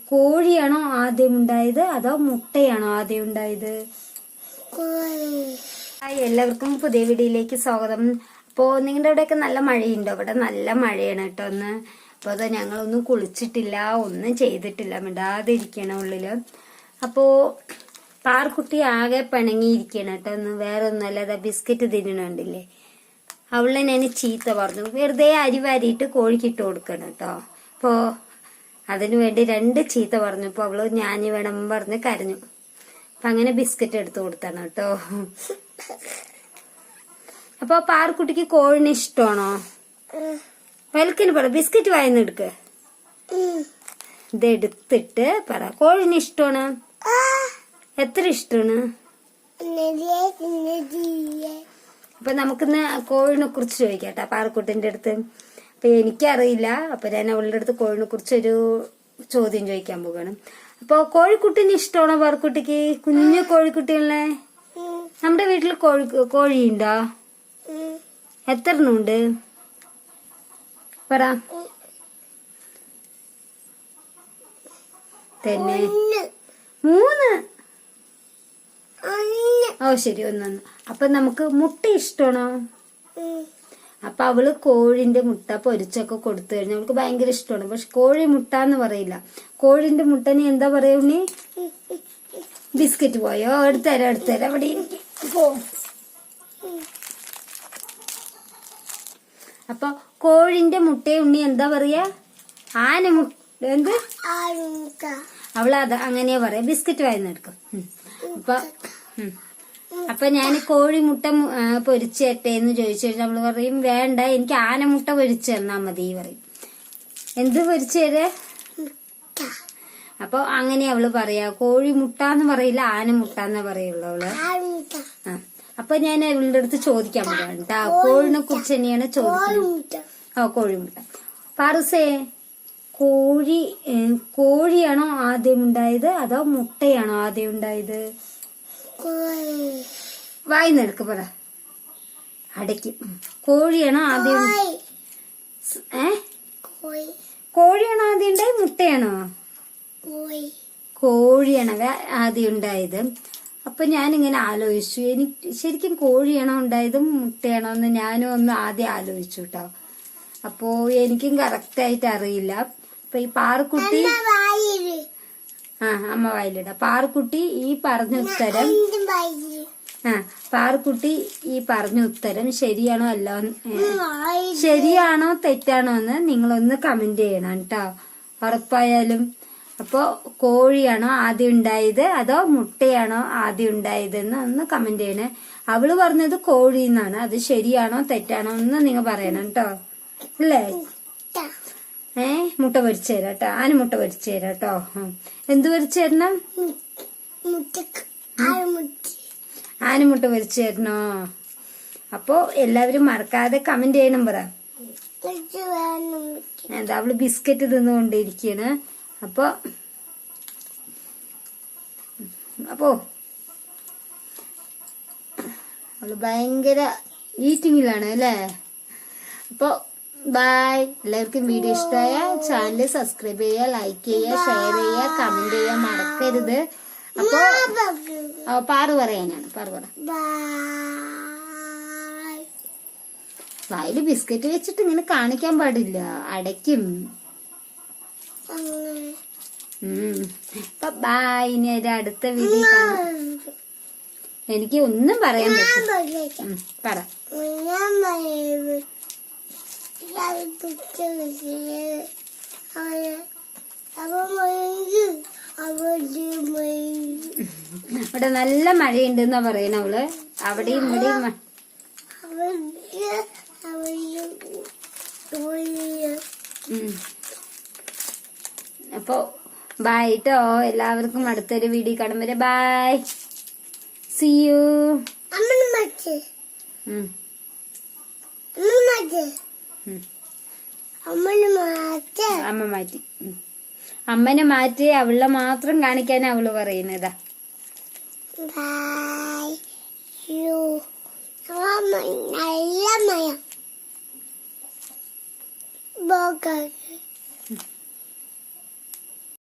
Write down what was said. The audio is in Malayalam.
കോഴിയാണോ ആദ്യം ഉണ്ടായത് അതോ മുട്ടയാണോ ആദ്യം ഉണ്ടായത്? ഹായ്, എല്ലാവർക്കും പുതിയ വീഡിയോയിലേക്ക് സ്വാഗതം. അപ്പോൾ നിങ്ങളുടെ അവിടെയൊക്കെ നല്ല മഴയുണ്ടോ? ഇവിടെ നല്ല മഴയാണ് കേട്ടോ ഒന്ന്. അപ്പോൾ അത് ഞങ്ങളൊന്നും കുളിച്ചിട്ടില്ല, ഒന്നും ചെയ്തിട്ടില്ല, മിണ്ടാതെ ഇരിക്കണം ഉള്ളില്. അപ്പോൾ പാർക്കുട്ടി ആകെ പിണങ്ങിയിരിക്കണം കേട്ടോ ഒന്ന്. വേറെ ഒന്നുമല്ല, അതാ ബിസ്ക്കറ്റ് തിന്നണുണ്ടില്ലേ, അവളെ ഞാൻ ചീത്ത പറഞ്ഞു. വെറുതെ അരി വാരിയിട്ട് കോഴിക്കിട്ട് കൊടുക്കണം കേട്ടോ. അപ്പോൾ അതിനു വേണ്ടി 2 ചീത്ത പറഞ്ഞപ്പോൾ അവള് ഞാൻ വേണം പറഞ്ഞ് കരഞ്ഞു. അപ്പൊ അങ്ങനെ ബിസ്ക്കറ്റ് എടുത്തു കൊടുത്താണ് കേട്ടോ. അപ്പൊ പാർക്കുട്ടിക്ക് കോഴിനെ ഇഷ്ടമാണോ? വെൽക്കിന് പറ, ബിസ്ക്കറ്റ് വായിന്ന് എടുക്ക്. ഇതെടുത്തിട്ട് പറ, കോഴിനെ ഇഷ്ടമാണ്? എത്ര ഇഷ്ടമാണ്? അപ്പൊ നമുക്കിന്ന് കോഴിനെ കുറിച്ച് ചോദിക്കാട്ടോ പാർക്കുട്ടിന്റെ അടുത്ത്. അപ്പൊ എനിക്കറിയില്ല, അപ്പൊ ഞാൻ അവളുടെ അടുത്ത് കോഴിനെ കുറിച്ചൊരു ചോദ്യം ചോദിക്കാൻ പോവുകയാണ്. അപ്പൊ കോഴിക്കുട്ടിന് ഇഷ്ടമാണോ പാർക്കുട്ടിക്ക്? കുഞ്ഞു കോഴിക്കുട്ടികളെ നമ്മുടെ വീട്ടിൽ കോഴിയുണ്ടോ? എത്ര എണ്ണമുണ്ട് പറ. തന്നെ 3. ഓ ശരി, 1. അപ്പൊ നമുക്ക് മുട്ട ഇഷ്ടമാണോ? അപ്പൊ അവള് കോഴിന്റെ മുട്ട പൊരിച്ചൊക്കെ കൊടുത്തു കഴിഞ്ഞാൽ അവൾക്ക് ഭയങ്കര ഇഷ്ടമാണ്. പക്ഷെ കോഴി മുട്ട എന്ന് പറയില്ല. കോഴിന്റെ മുട്ടനെ എന്താ പറയുന്നേ? ബിസ്ക്കറ്റ് പോയോ? എടുത്തരാം അവിടെ പോ. അപ്പൊ കോഴിന്റെ മുട്ടയെ ഉണ്ണി എന്താ പറയാ? ആനമുട്ട. എന്ത്? അവളത് അങ്ങനെയാ പറയാ. ബിസ്ക്കറ്റ് വായിന്നെടുക്കും. അപ്പൊ ഞാൻ കോഴിമുട്ട പൊരിച്ചു തരട്ടെ എന്ന് ചോദിച്ചു കഴിഞ്ഞാൽ നമ്മള് പറയും വേണ്ട, എനിക്ക് ആനമുട്ട പൊരിച്ചു തന്നാ മതി പറയും. എന്ത് പൊരിച്ചു തരേ? അപ്പൊ അങ്ങനെ അവള് പറയാ. കോഴിമുട്ട എന്ന് പറയില്ല, ആനമുട്ട എന്നേ പറയുള്ളൂ അവള്. അപ്പൊ ഞാൻ അവളുടെ അടുത്ത് ചോദിക്കാൻ പോവാണ് കേട്ടാ. കോഴിനെ കുറിച്ച് തന്നെയാണ് ചോദിക്കുന്നത്. കോഴിമുട്ട. പാറുസേ, കോഴിയാണോ ആദ്യം ഉണ്ടായത് അതോ മുട്ടയാണോ ആദ്യം ഉണ്ടായത്? വായിന്നെടുക്ക് പറ, അടയ്ക്കും. കോഴിയാണോ ആദ്യം? കോഴിയാണോ ആദ്യം ഉണ്ടായത് മുട്ടയാണോ? കോഴിയാണ് ആദ്യം ഉണ്ടായത്. അപ്പൊ ഞാനിങ്ങനെ ആലോചിച്ചു, എനിക്ക് ശരിക്കും കോഴിയാണോ ഉണ്ടായതും മുട്ടയാണോ എന്ന് ഞാനും ഒന്ന് ആദ്യം ആലോചിച്ചു കേട്ടോ. അപ്പോ എനിക്കും കറക്റ്റ് ആയിട്ട് അറിയില്ല. അപ്പൊ ഈ പാറുക്കുട്ടി അമ്മ വായിലിട. പാറുക്കുട്ടി ഈ പറഞ്ഞ ഉത്തരം ശരിയാണോ അല്ല, ശരിയാണോ തെറ്റാണോ എന്ന് നിങ്ങളൊന്ന് കമന്റ് ചെയ്യണം കേട്ടോ, ഉറപ്പായാലും. അപ്പൊ കോഴിയാണോ ആദ്യം ഉണ്ടായത് അതോ മുട്ടയാണോ ആദ്യം ഉണ്ടായതെന്ന് ഒന്ന് കമന്റ് ചെയ്യണേ. അവള് പറഞ്ഞത് കോഴി എന്നാണ്. അത് ശരിയാണോ തെറ്റാണോ എന്ന് നിങ്ങൾ പറയണം കേട്ടോ, അല്ലേ? മുട്ട പൊരിച്ചു തരാം കേട്ടോ. ആനമുട്ട പൊരിച്ചു തരാം കേട്ടോ. എന്ത് പൊരിച്ചു തരണം? ആനമുട്ട പൊരിച്ചു തരണോ? അപ്പൊ എല്ലാവരും മറക്കാതെ കമന്റ് ചെയ്യണം പറ. എന്താ അവള് ബിസ്ക്കറ്റ് തിന്നുകൊണ്ടിരിക്കാണ്. അപ്പൊ അവള് ഭയങ്കര ഈറ്റിങ്ങിലാണ് അല്ലേ? അപ്പൊ ബൈ. എല്ലാവർക്കും വീഡിയോ ഇഷ്ടമായ ചാനൽ സബ്സ്ക്രൈബ് ചെയ്യുക, ലൈക്ക് ചെയ്യുക, ഷെയർ ചെയ്യുക, കമന്റ് ചെയ്യുക മറക്കരുത്. അപ്പൊ പാറു പറയാനാണ്. പാറു പറ. വായില് ബിസ്ക്കറ്റ് വെച്ചിട്ട് ഇങ്ങനെ കാണിക്കാൻ പാടില്ല, അടയ്ക്കും. ബൈ. ഇനി ഒരു അടുത്ത വീഡിയോ കാണാം. എനിക്ക് ഒന്നും പറയാൻ പറ്റും. പറ. ഇവിടെ നല്ല മഴയുണ്ട് എന്നാ പറയണ അവള്. അവിടെയും ഇവിടെയും. അപ്പൊ ബൈ ട്ടോ. എല്ലാവർക്കും അടുത്തൊരു വീഡിയോ കാണും വരെ ബൈ. See you. അമ്മ മാറ്റി. അമ്മനെ മാറ്റി അവളെ മാത്രം കാണിക്കാൻ അവള് പറയുന്നതാ. നല്ല മയ